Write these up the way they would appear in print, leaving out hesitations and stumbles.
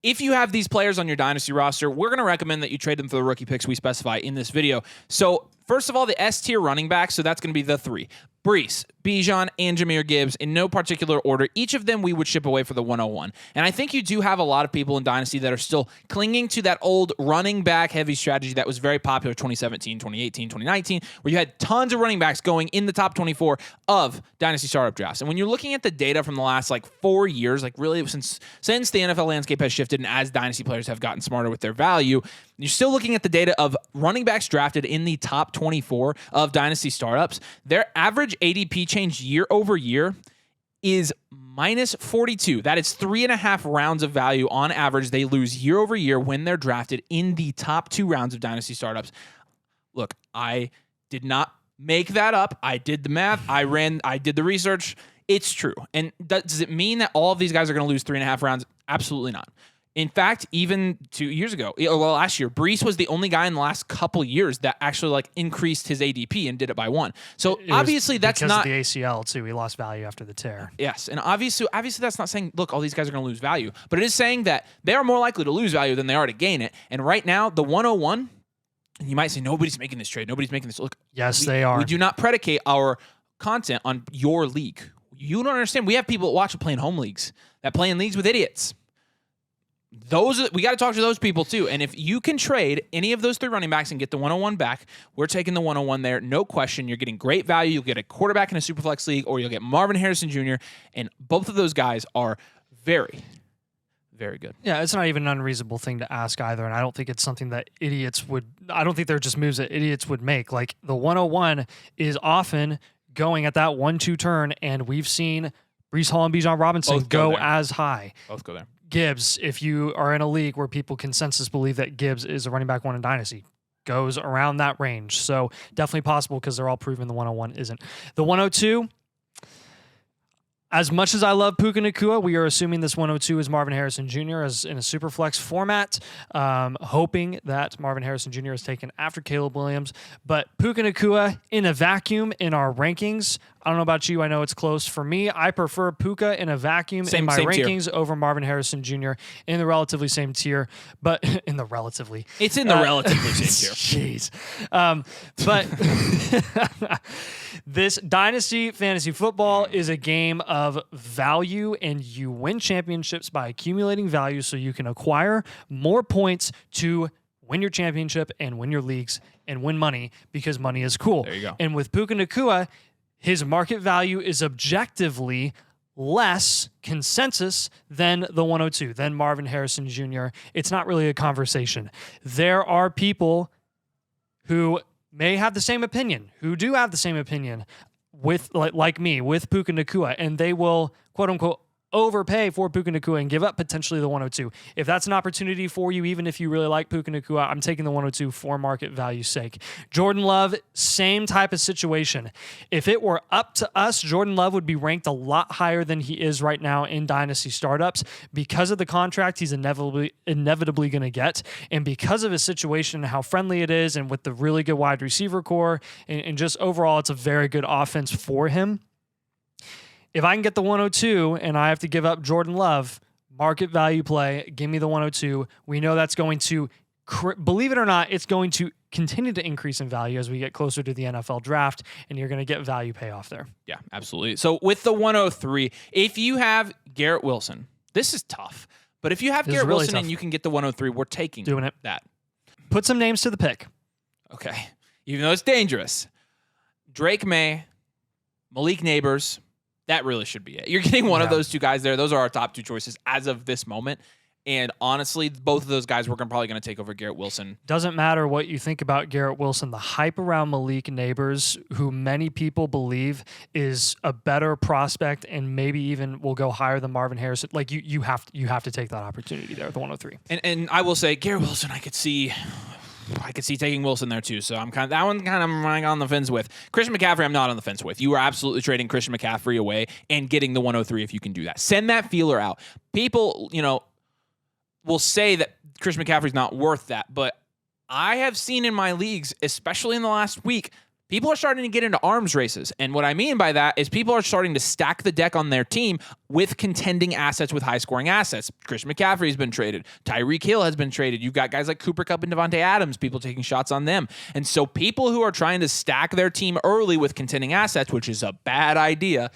If you have these players on your Dynasty roster, we're going to recommend that you trade them for the rookie picks we specify in this video. So first of all, the S-tier running backs, so that's going to be the 3. Brees, Bijan, and Jahmyr Gibbs in no particular order. Each of them we would ship away for the 101. And I think you do have a lot of people in Dynasty that are still clinging to that old running back heavy strategy that was very popular 2017, 2018, 2019, where you had tons of running backs going in the top 24 of Dynasty startup drafts. And when you're looking at the data from the last 4 years, really since the NFL landscape has shifted and as Dynasty players have gotten smarter with their value, you're still looking at the data of running backs drafted in the top 24 of Dynasty startups. Their average ADP change year over year is minus 42. That is 3.5 rounds of value on average they lose year over year when they're drafted in the top 2 rounds of Dynasty startups. Look, I did not make that up. I did the math. I did the research. It's true. And does it mean that all of these guys are going to lose 3.5 rounds? Absolutely not. In fact, even 2 years ago, last year, Brees was the only guy in the last couple years that actually increased his ADP and did it by 1. So obviously that's not the ACL too. He lost value after the tear. Yes, and obviously that's not saying look, all these guys are going to lose value, but it is saying that they are more likely to lose value than they are to gain it. And right now, the 101, and you might say nobody's making this trade, nobody's making this. Look, yes, they are. We do not predicate our content on your league. You don't understand. We have people that watch it playing home leagues, that play in leagues with idiots. We got to talk to those people too. And if you can trade any of those 3 running backs and get the 101 back, we're taking the 101 there. No question. You're getting great value. You'll get a quarterback in a Superflex league, or you'll get Marvin Harrison Jr. And both of those guys are very, very good. Yeah, it's not even an unreasonable thing to ask either. And I don't think it's something that I don't think they're just moves that idiots would make. Like the 101 is often going at that 1-2 turn. And we've seen Breece Hall and Bijan Robinson go as high. Both go there. Gibbs, if you are in a league where people consensus believe that Gibbs is a running back 1 in Dynasty, goes around that range. So definitely possible because they're all proven the 101 isn't. The 102, as much as I love Puka Nacua, we are assuming this 102 is Marvin Harrison Jr. as in a Superflex format, hoping that Marvin Harrison Jr. is taken after Caleb Williams. But Puka Nacua in a vacuum in our rankings, I don't know about you. I know it's close. For me, I prefer Puka in a vacuum in my rankings tier over Marvin Harrison Jr. in the relatively same tier, but in the relatively. It's in the relatively same tier. Jeez. But this Dynasty Fantasy Football is a game of value, and you win championships by accumulating value so you can acquire more points to win your championship and win your leagues and win money because money is cool. There you go. And with Puka Nacua, his market value is objectively less consensus than the 102, than Marvin Harrison Jr. It's not really a conversation. There are people who may have the same opinion, who do have the same opinion with like me, with Puka Nacua, and they will, quote unquote, overpay for Puka Nacua and give up potentially the 102. If that's an opportunity for you, even if you really like Puka Nacua, I'm taking the 102 for market value's sake. Jordan Love, same type of situation. If it were up to us, Jordan Love would be ranked a lot higher than he is right now in Dynasty startups because of the contract he's inevitably going to get, and because of his situation and how friendly it is, and with the really good wide receiver core, and just overall, it's a very good offense for him. If I can get the 102 and I have to give up Jordan Love, market value play, give me the 102. We know that's going to, believe it or not, it's going to continue to increase in value as we get closer to the NFL draft, and you're going to get value payoff there. Yeah, absolutely. So with the 103, if you have Garrett Wilson, this is tough, but if you have Garrett Wilson and you can get the 103, we're taking that. Put some names to the pick. Okay. Even though it's dangerous. Drake May, Malik Neighbors. That really should be it. You're getting one of those 2 guys there. Those are our top 2 choices as of this moment. And honestly, both of those guys we're probably going to take over Garrett Wilson. Doesn't matter what you think about Garrett Wilson. The hype around Malik Neighbors, who many people believe is a better prospect and maybe even will go higher than Marvin Harrison. Like you have to take that opportunity there at the 103. And I will say Garrett Wilson, I could see taking Wilson there too. So I'm on the fence with. Christian McCaffrey, I'm not on the fence with. You are absolutely trading Christian McCaffrey away and getting the 103 if you can do that. Send that feeler out. People, will say that Christian McCaffrey's not worth that, but I have seen in my leagues, especially in the last week, people are starting to get into arms races. And what I mean by that is people are starting to stack the deck on their team with contending assets, with high-scoring assets. Christian McCaffrey has been traded. Tyreek Hill has been traded. You've got guys like Cooper Kupp and Devontae Adams, people taking shots on them. And so people who are trying to stack their team early with contending assets, which is a bad idea,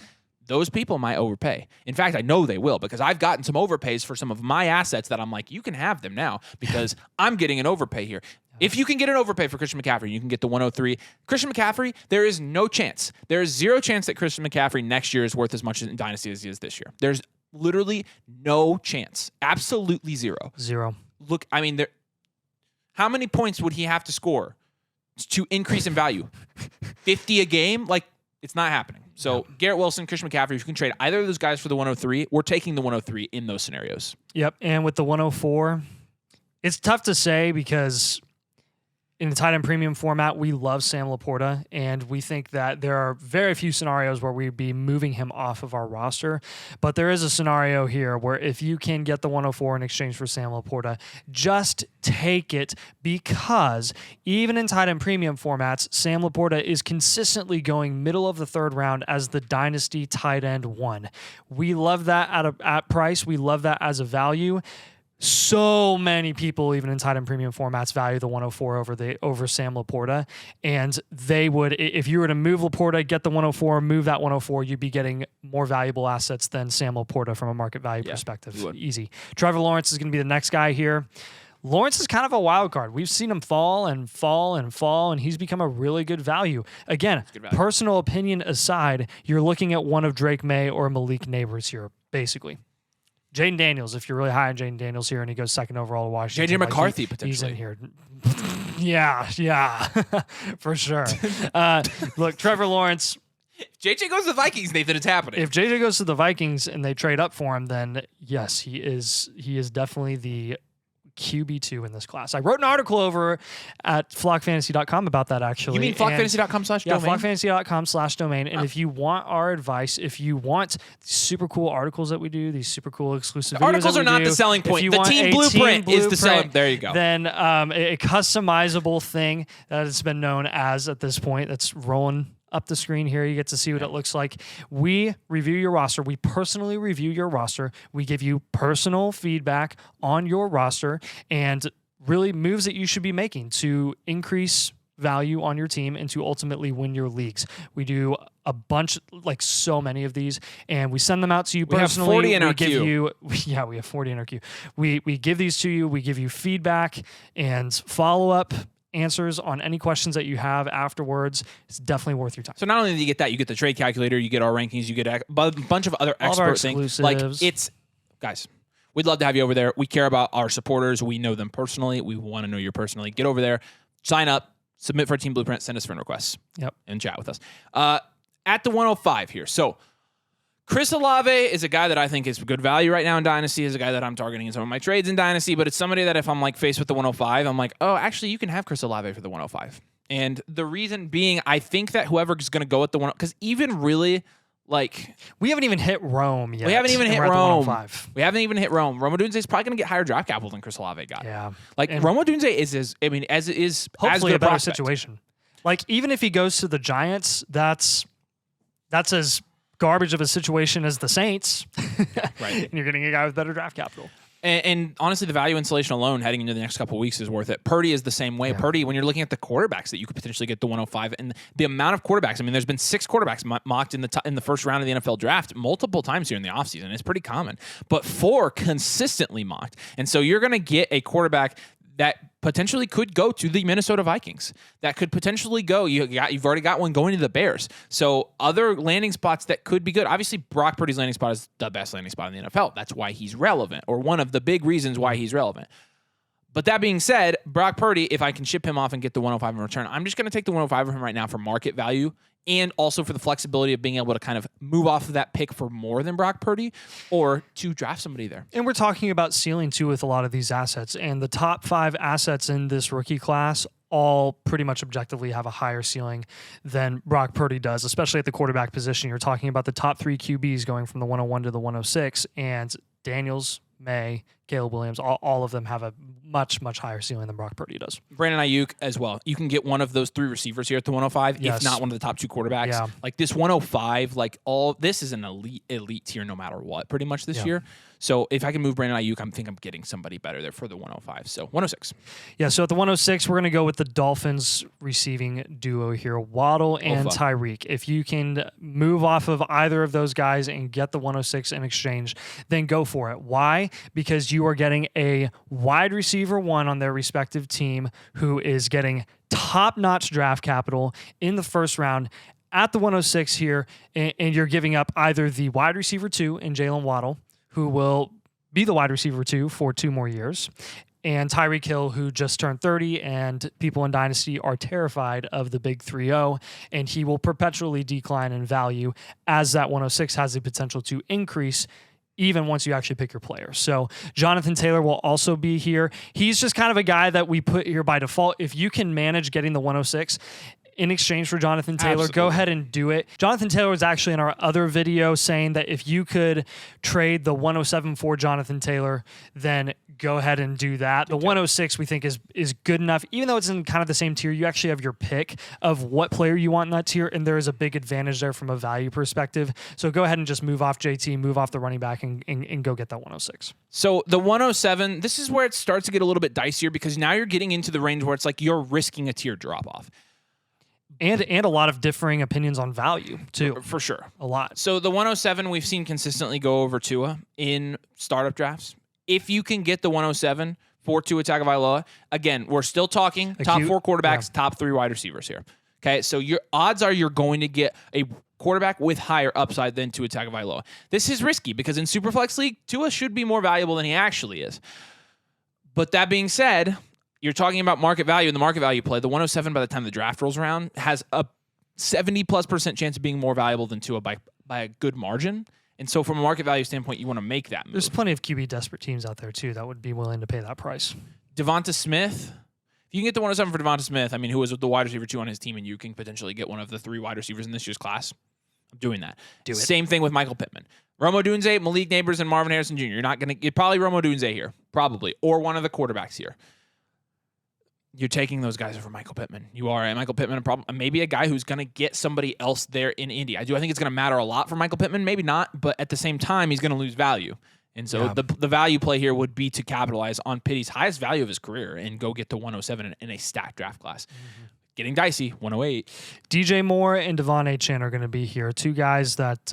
those people might overpay. In fact, I know they will, because I've gotten some overpays for some of my assets that I'm like, you can have them now because I'm getting an overpay here. If you can get an overpay for Christian McCaffrey, you can get the 103. Christian McCaffrey, there is no chance. There is zero chance that Christian McCaffrey next year is worth as much in Dynasty as he is this year. There's literally no chance. Absolutely zero. Zero. Look, I mean, how many points would he have to score to increase in value? 50 a game? Like, it's not happening. So Garrett Wilson, Christian McCaffrey, if you can trade either of those guys for the 103, we're taking the 103 in those scenarios. Yep. And with the 104, it's tough to say because in the tight end premium format, we love Sam Laporta, and we think that there are very few scenarios where we'd be moving him off of our roster. But there is a scenario here where if you can get the 104 in exchange for Sam Laporta, just take it, because even in tight end premium formats, Sam Laporta is consistently going middle of the third round as the Dynasty tight end 1. We love that at price. We love that as a value. So many people, even in tight end premium formats, value the 104 over Sam Laporta, and they would, if you were to move Laporta, get the 104, move that 104, you'd be getting more valuable assets than Sam Laporta from a market value perspective. Easy. Trevor Lawrence is going to be the next guy here. Lawrence is kind of a wild card. We've seen him fall and fall and fall, and he's become a really good value. Again, personal opinion aside, you're looking at one of Drake May or Malik Neighbors here, basically. Jaden Daniels, if you're really high on Jaden Daniels here and he goes second overall to Washington. JJ McCarthy, potentially. He's in here. Yeah, for sure. Look, Trevor Lawrence. If JJ goes to the Vikings, Nathan, it's happening. If JJ goes to the Vikings and they trade up for him, then yes, he is definitely the QB2 in this class. I wrote an article over at flockfantasy.com about that, actually. You mean flockfantasy.com/domain? Yeah, flockfantasy.com/domain. And if you want our advice, if you want super cool articles that we do, these super cool exclusive videos articles are not the selling point. The team blueprint is the selling. There you go. Then a customizable thing that has been known as, at this point, that's rolling up the screen here. You get to see what it looks like. We review your roster. We personally review your roster. We give you personal feedback on your roster and really moves that you should be making to increase value on your team and to ultimately win your leagues. We do a bunch, like so many of these, and we send them out to you personally. We have 40 in our queue. We have 40 in our queue. We give these to you. We give you feedback and follow-up answers on any questions that you have afterwards. It's definitely worth your time. So not only do you get that, you get the trade calculator, you get our rankings, you get a bunch of other expert things. Like, guys, we'd love to have you over there. We care about our supporters. We know them personally. We want to know you personally. Get over there, sign up, submit for a team blueprint, send us friend requests. Yep. And chat with us. At the 105 here. So Chris Olave is a guy that I think is good value right now in Dynasty. Is a guy that I'm targeting in some of my trades in Dynasty, but it's somebody that if I'm like faced with the 105, I'm like, oh, actually, you can have Chris Olave for the 105. And the reason being, I think that whoever's going to go at the 1, because even really, like, we haven't even hit Rome yet. We haven't even hit Rome. We haven't even hit Rome. Rome Odunze is probably going to get higher draft capital than Chris Olave got. Yeah. Like, Rome Odunze is hopefully a better situation. Like, even if he goes to the Giants, that's as garbage of a situation as the Saints. Right. And you're getting a guy with better draft capital. And honestly, the value insulation alone heading into the next couple of weeks is worth it. Purdy is the same way. Yeah. Purdy, when you're looking at the quarterbacks that you could potentially get the 105, and the amount of quarterbacks, I mean, there's been 6 quarterbacks mocked in the first round of the NFL draft multiple times here in the offseason. It's pretty common. But 4 consistently mocked. And so you're going to get a quarterback that potentially could go to the Minnesota Vikings. That could potentially go. You've already got one going to the Bears. So other landing spots that could be good. Obviously, Brock Purdy's landing spot is the best landing spot in the NFL. That's why he's relevant, or one of the big reasons why he's relevant. But that being said, Brock Purdy, if I can ship him off and get the 105 in return, I'm just going to take the 105 from him right now for market value and also for the flexibility of being able to kind of move off of that pick for more than Brock Purdy or to draft somebody there. And we're talking about ceiling too with a lot of these assets. And the top 5 assets in this rookie class all pretty much objectively have a higher ceiling than Brock Purdy does, especially at the quarterback position. You're talking about the top 3 QBs going from the 101 to the 106, and Daniels, May, Caleb Williams, all of them have a much higher ceiling than Brock Purdy does. Brandon Ayuk as well. You can get one of those 3 receivers here at the 105, Yes. if not one of the top 2 quarterbacks. Yeah. Like this 105, this is an elite tier no matter what, pretty much this year. So if I can move Brandon Ayuk, I think I'm getting somebody better there for the 105. So 106. Yeah, so at the 106, we're going to go with the Dolphins receiving duo here, Waddle and Tyreek. If you can move off of either of those guys and get the 106 in exchange, then go for it. Why? Because you are getting a wide receiver 1 on their respective team who is getting top-notch draft capital in the first round at the 106 here, and you're giving up either the wide receiver 2 in Jalen Waddle, who will be the wide receiver 2 for 2 more years, and Tyreek Hill, who just turned 30, and people in Dynasty are terrified of the big 3-0, and he will perpetually decline in value as that 106 has the potential to increase even once you actually pick your player. So Jonathan Taylor will also be here. He's just kind of a guy that we put here by default. If you can manage getting the 106 in exchange for Jonathan Taylor, go ahead and do it. Jonathan Taylor was actually in our other video saying that if you could trade the 107 for Jonathan Taylor, then go ahead and do that. The 106 we think is good enough. Even though it's in kind of the same tier, you actually have your pick of what player you want in that tier, and there is a big advantage there from a value perspective. So go ahead and just move off JT, move off the running back, and go get that 106. So the 107, this is where it starts to get a little bit dicier because now you're getting into the range where it's like you're risking a tier drop-off. And a lot of differing opinions on value, too. For sure. A lot. So the 107 we've seen consistently go over Tua in startup drafts. If you can get the 107 for Tua Tagovailoa, again, we're still talking top 4 quarterbacks, top 3 wide receivers here. Okay, so your odds are you're going to get a quarterback with higher upside than Tua Tagovailoa. This is risky because in Superflex League, Tua should be more valuable than he actually is. But that being said, you're talking about market value, and the market value play, the 107 by the time the draft rolls around has a 70+% chance of being more valuable than Tua by a good margin. And so from a market value standpoint, you want to make that move. There's plenty of QB desperate teams out there, too, that would be willing to pay that price. Devonta Smith. If you can get the 107 for Devonta Smith, I mean, who was the wide receiver 2 on his team, and you can potentially get one of the 3 wide receivers in this year's class, I'm doing that. Do it. Same thing with Michael Pittman. Romo Dunze, Malik Neighbors, and Marvin Harrison Jr. You're not going to get probably Romo Dunze here, probably, or one of the quarterbacks here. You're taking those guys over Michael Pittman. You are. And Michael Pittman, maybe a guy who's going to get somebody else there in Indy. I think it's going to matter a lot for Michael Pittman. Maybe not, but at the same time, he's going to lose value. And so the value play here would be to capitalize on Pitty's highest value of his career and go get to 107 in a stacked draft class. Mm-hmm. Getting dicey, 108. DJ Moore and Devon Achane are going to be here. 2 guys that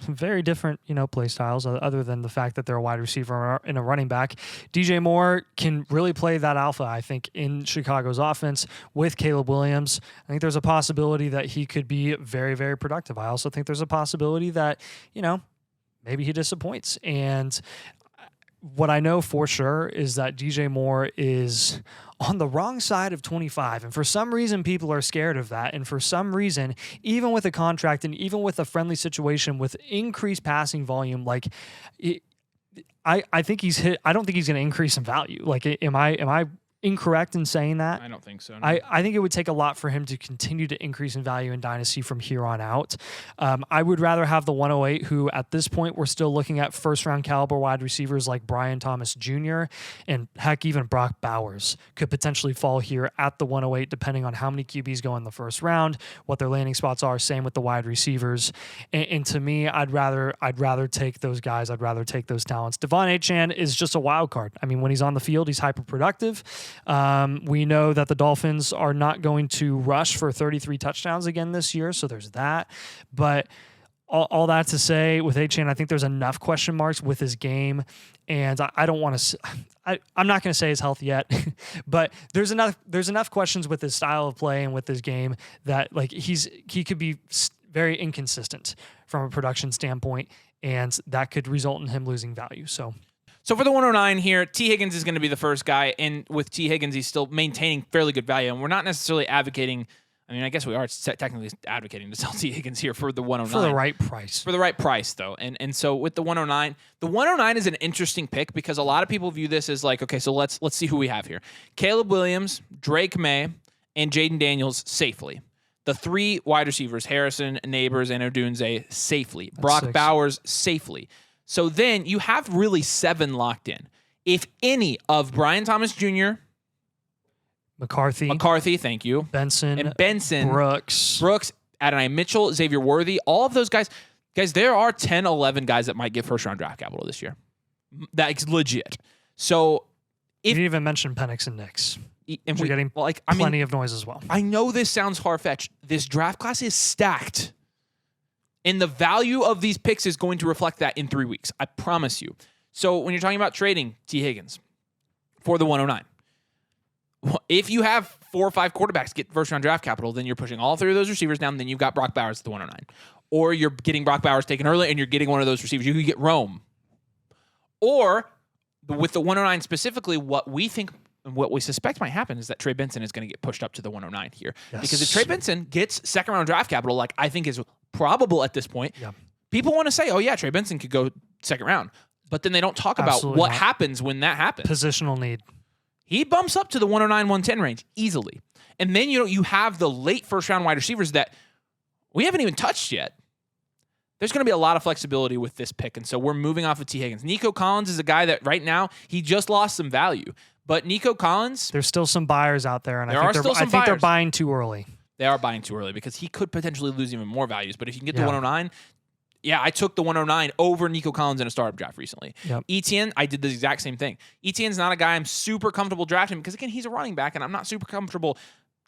very different, play styles, other than the fact that they're a wide receiver and a running back. DJ Moore can really play that alpha, I think, in Chicago's offense with Caleb Williams. I think there's a possibility that he could be very, very productive. I also think there's a possibility that, maybe he disappoints. And what I know for sure is that DJ Moore is on the wrong side of 25. And for some reason, people are scared of that. And for some reason, even with a contract and even with a friendly situation with increased passing volume, I think he's hit. I don't think he's going to increase in value. Am I incorrect in saying that? I don't think so. No. I think it would take a lot for him to continue to increase in value in Dynasty from here on out. I would rather have the 108, who at this point we're still looking at first-round caliber wide receivers like Brian Thomas Jr. and heck, even Brock Bowers could potentially fall here at the 108, depending on how many QBs go in the first round, what their landing spots are. Same with the wide receivers. And to me, I'd rather take those guys. I'd rather take those talents. Devon Achane is just a wild card. I mean, when he's on the field, he's hyper productive. We know that the Dolphins are not going to rush for 33 touchdowns again this year, so there's that. But all that to say, with Achane, I think there's enough question marks with his game, and I don't want to. I'm not going to say his health yet, but there's enough questions with his style of play and with his game that he could be very inconsistent from a production standpoint, and that could result in him losing value. So for the 109 here, T. Higgins is going to be the first guy, and with T. Higgins, he's still maintaining fairly good value, and we're not necessarily advocating. I mean, I guess we are technically advocating to sell T. Higgins here for the 109. For the right price. For the right price, though. And so with the 109 is an interesting pick because a lot of people view this as like, okay, so let's see who we have here. Caleb Williams, Drake May, and Jaden Daniels safely. The 3 wide receivers, Harrison, Neighbors, and Odunze, safely. Brock Bowers, safely. So then you have really 7 locked in. If any of Brian Thomas Jr., McCarthy, thank you, Benson, Brooks, Adonai Mitchell, Xavier Worthy, all of those guys, there are 10, 11 guys that might get first-round draft capital this year. That's legit. So you didn't even mention Penix and Nix. And we're getting plenty of noise as well. I know this sounds far-fetched. This draft class is stacked. And the value of these picks is going to reflect that in 3 weeks. I promise you. So when you're talking about trading T. Higgins for the 109, if you have 4 or 5 quarterbacks get first-round draft capital, then you're pushing all 3 of those receivers down, then you've got Brock Bowers at the 109. Or you're getting Brock Bowers taken early, and you're getting one of those receivers. You could get Rome. Or with the 109 specifically, what we think and what we suspect might happen is that Trey Benson is going to get pushed up to the 109 here. Yes. Because if Trey Benson gets second-round draft capital, like I think is probable at this point, people want to say, oh, yeah, Trey Benson could go second round. But then they don't talk about what happens when that happens. Positional need. He bumps up to the 109, 110 range easily. And then you have the late first-round wide receivers that we haven't even touched yet. There's going to be a lot of flexibility with this pick, and so we're moving off of T. Higgins. Nico Collins is a guy that right now, he just lost some value. But Nico Collins... There's still some buyers out there, and I think they're buying too early. They are buying too early because he could potentially lose even more values. But if you can get the 109... Yeah, I took the 109 over Nico Collins in a startup draft recently. Etienne, I did the exact same thing. Etienne's not a guy I'm super comfortable drafting because, again, he's a running back, and I'm not super comfortable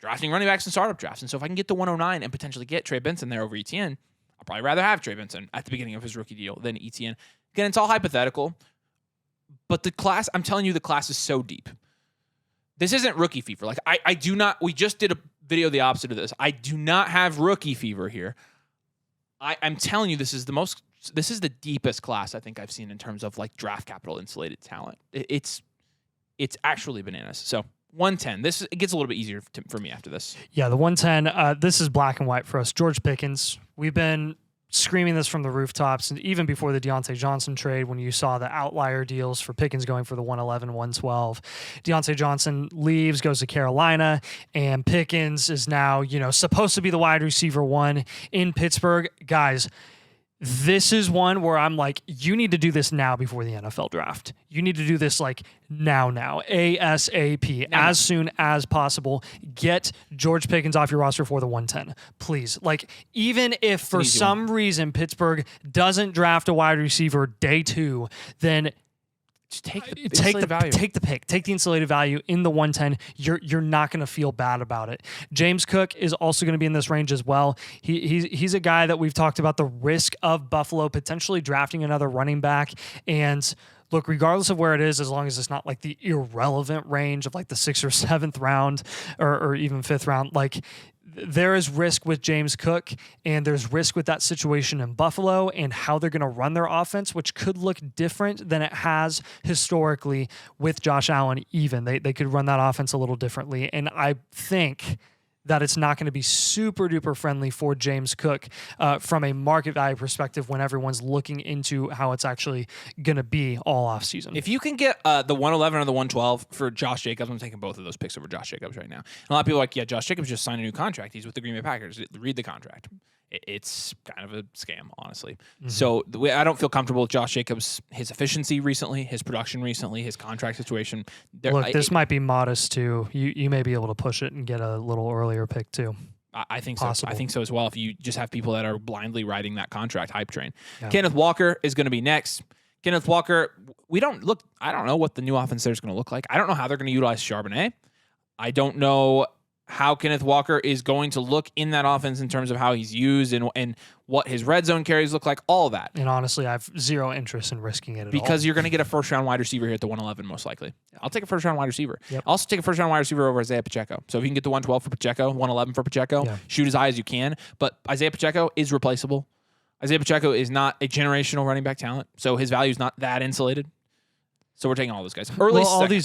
drafting running backs in startup drafts. And so if I can get the 109 and potentially get Trey Benson there over Etienne, I'd probably rather have Trey Benson at the beginning of his rookie deal than Etienne. Again, it's all hypothetical, but the class, I'm telling you, the class is so deep. This isn't rookie fever. Like, I do not, we just did a video the opposite of this. I do not have rookie fever here. I'm telling you, this is the deepest class I think I've seen in terms of like draft capital insulated talent. It's actually bananas. So 110. It gets a little bit easier for me after this. Yeah, the 110. This is black and white for us. George Pickens. We've been screaming this from the rooftops, and even before the Deontay Johnson trade, when you saw the outlier deals for Pickens going for the 111, 112. Deontay Johnson leaves, goes to Carolina, and Pickens is now, supposed to be the wide receiver 1 in Pittsburgh. Guys, this is one where I'm like, you need to do this now before the NFL draft. You need to do this like now, ASAP, as soon as possible. Get George Pickens off your roster for the 110, please. Like, even if for some reason Pittsburgh doesn't draft a wide receiver day 2, then just take the value. Take the pick. Take the insulated value in the 110. You're not going to feel bad about it. James Cook is also going to be in this range as well. He's a guy that we've talked about the risk of Buffalo potentially drafting another running back. And look, regardless of where it is, as long as it's not like the irrelevant range of like the 6th or 7th round or even 5th round, like there is risk with James Cook, and there's risk with that situation in Buffalo and how they're going to run their offense, which could look different than it has historically with Josh Allen even. They could run that offense a little differently, and I think that it's not going to be super duper friendly for James Cook from a market value perspective when everyone's looking into how it's actually going to be all off season. If you can get the 111 or the 112 for Josh Jacobs, I'm taking both of those picks over Josh Jacobs right now. And a lot of people are like, yeah, Josh Jacobs just signed a new contract. He's with the Green Bay Packers. Read the contract. It's kind of a scam, honestly. So I don't feel comfortable with Josh Jacobs, his efficiency recently, his production recently, his contract situation. Look, this might be modest too. You may be able to push it and get a little earlier pick too. I think so. I think so as well. If you just have people that are blindly riding that contract hype train. Yeah. Kenneth Walker is going to be next. Kenneth Walker, I don't know what the new offense there is going to look like. I don't know how they're going to utilize Charbonnet. I don't know how Kenneth Walker is going to look in that offense in terms of how he's used and what his red zone carries look like, all of that. And honestly, I have zero interest in risking it at all. Because you're going to get a first-round wide receiver here at the 111, most likely. I'll take a first-round wide receiver. Yep. I'll also take a first-round wide receiver over Isaiah Pacheco. So if you can get the 112 for Pacheco, 111 for Pacheco, shoot as high as you can. But Isaiah Pacheco is replaceable. Isaiah Pacheco is not a generational running back talent, so his value is not that insulated. So we're taking all those guys.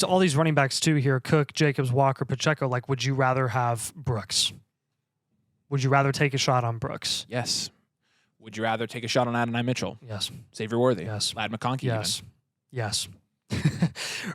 All these running backs too here, Cook, Jacobs, Walker, Pacheco, like, would you rather have Brooks? Would you rather take a shot on Brooks? Yes. Would you rather take a shot on Adonai Mitchell? Yes. Xavier Worthy? Yes. Lad McConkey? Yes. Even? Yes.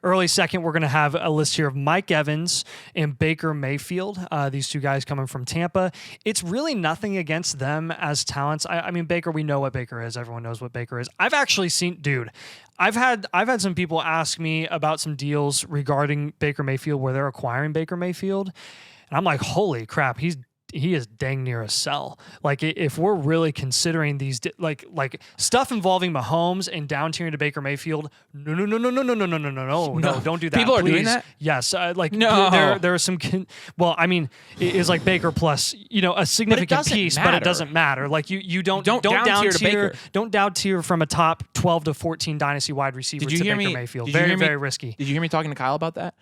Early second, we're going to have a list here of Mike Evans and Baker Mayfield. These two guys coming from Tampa. It's really nothing against them as talents. I mean, Baker, we know what Baker is. Everyone knows what Baker is. I've actually seen, dude, I've had some people ask me about some deals regarding Baker Mayfield where they're acquiring Baker Mayfield. And I'm like, holy crap, he is dang near a sell. Like, if we're really considering these like stuff involving Mahomes and down tiering to Baker Mayfield, no, don't do that. People are please. doing that. Yes, No. there are some. Well, I mean, it is like Baker plus a significant piece, but it doesn't matter. Like you don't down tier to Baker. Don't down tier from a top 12 to 14 dynasty wide receiver to Baker Mayfield. Very risky. Did you hear me talking to Kyle about that?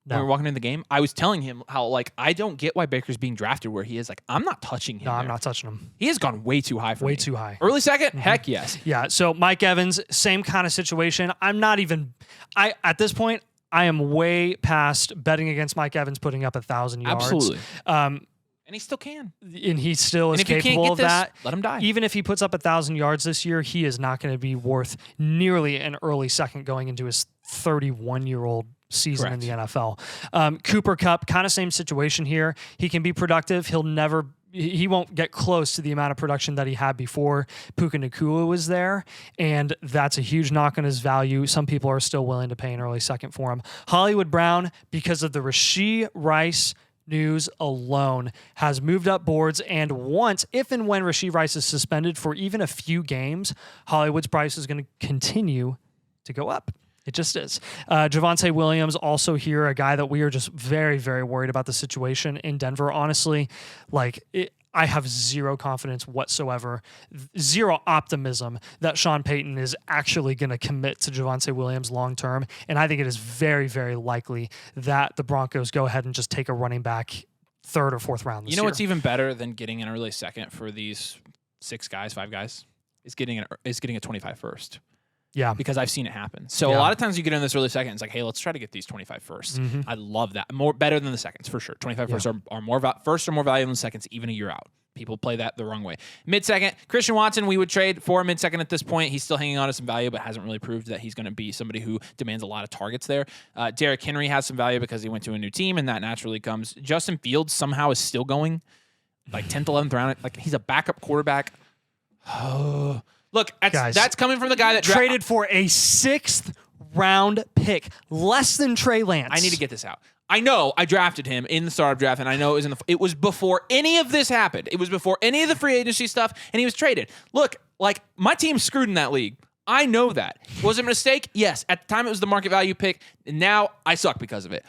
No. When we were walking in the game, I was telling him how, like, I don't get why Baker's being drafted where he is. Like, I'm not touching him. No, I'm there. not touching him. He has gone way too high for me. Way too high. Early second? Heck yes. Yeah, so Mike Evans, same kind of situation. At this point, I am way past betting against Mike Evans putting up 1,000 yards. Absolutely. And he still can. And he still is if you capable can't get of this, that. let him die. Even if he puts up 1,000 yards this year, he is not going to be worth nearly an early second going into his 31-year-old season in the NFL. Cooper Kupp, kind of same situation here. He can be productive. He won't get close to the amount of production that he had before Puka Nacua was there, and that's a huge knock on his value. Some people are still willing to pay an early second for him. Hollywood Brown, because of the Rashee Rice news alone, has moved up boards, and once, if and when Rashee Rice is suspended for even a few games, Hollywood's price is going to continue to go up. It just is. Javonte Williams also here, a guy that we are just very, very worried about the situation in Denver. Honestly, I have zero confidence whatsoever, zero optimism that Sean Payton is actually going to commit to Javonte Williams long term. And I think it is very, very likely that the Broncos go ahead and just take a running back third or fourth round this year. What's even better than getting an early second for these 5 guys is getting a 25 first. Yeah. Because I've seen it happen. So a lot of times you get in this early second, it's like, hey, let's try to get these 25 first. I love that. Better than the seconds, for sure. 25 first are more first are more valuable than seconds, even a year out. People play that the wrong way. Mid-second, Christian Watson, we would trade for mid-second at this point. He's still hanging on to some value, but hasn't really proved that he's going to be somebody who demands a lot of targets there. Derrick Henry has some value because he went to a new team, and that naturally comes. Justin Fields somehow is still going, like 10th, 11th round. Like, he's a backup quarterback. Look, that's coming from the guy that traded for a 6th round pick, less than Trey Lance. I need to get this out. I know I drafted him in the startup draft, and I know it was before any of this happened. It was before any of the free agency stuff, and he was traded. Look, like, my team's screwed in that league. I know that. Was it a mistake? Yes. At the time, it was the market value pick, and now I suck because of it.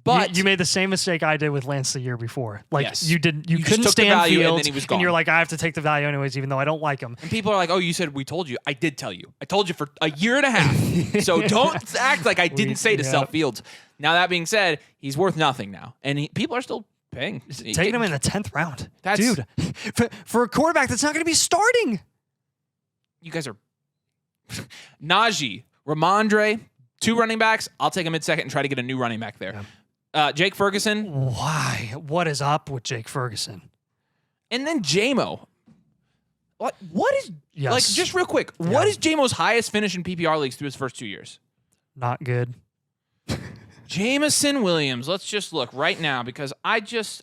But you made the same mistake I did with Lance the year before. Like, yes. you couldn't stand value, Fields, and then he was gone. And you're like, I have to take the value anyways, even though I don't like him. And people are like, oh, you said we told you. I did tell you. I told you for a year and a half. So don't act like I didn't say to sell Fields. Now, that being said, he's worth nothing now. And people are still paying. Taking him in the 10th round. Dude, for a quarterback that's not going to be starting. You guys are Najee, Ramondre, 2 running backs. I'll take a mid-second and try to get a new running back there. Yeah. Jake Ferguson. Why? What is up with Jake Ferguson? And then JMO. What is, like, just real quick, what is JMO's highest finish in PPR leagues through his first 2 years? Not good. Jameson Williams. Let's just look right now because I just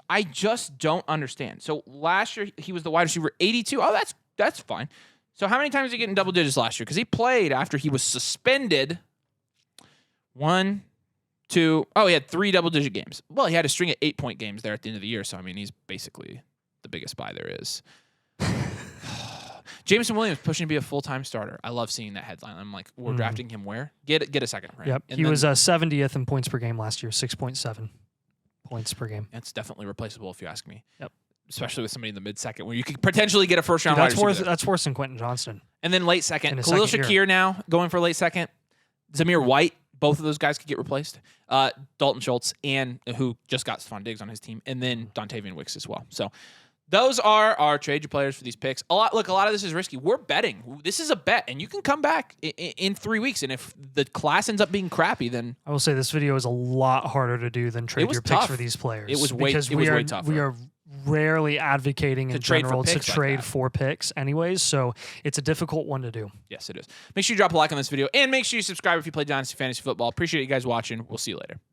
don't understand. So last year he was the wide receiver 82. Oh, that's fine. So how many times did he get in double digits last year? Because he played after he was suspended. 1, 2. Oh, he had 3 double-digit games. Well, he had a string of 8-point games there at the end of the year. So, I mean, he's basically the biggest buy there is. Jameson Williams pushing to be a full-time starter. I love seeing that headline. I'm like, we're drafting him where? Get a second for him. Yep. He was 70th in points per game last year, 6.7 points per game. That's definitely replaceable if you ask me. Yep. Especially with somebody in the mid-second where you could potentially get a first-round wide receiver. That's worse than Quentin Johnston. And then late second. Khalil Shakir now going for late second. Zamir White. Both of those guys could get replaced. Dalton Schultz, and who just got Stephon Diggs on his team, and then Dontavian Wicks as well. So those are our trade your players for these picks. A lot of this is risky. We're betting. This is a bet, and you can come back in 3 weeks. And if the class ends up being crappy, then I will say this video is a lot harder to do than trade your picks for these players. It was way tougher. rarely advocating in trade for general to picks like trade that. for picks anyways. So it's a difficult one to do. Yes, it is. Make sure you drop a like on this video and make sure you subscribe if you play Dynasty Fantasy Football. Appreciate you guys watching. We'll see you later.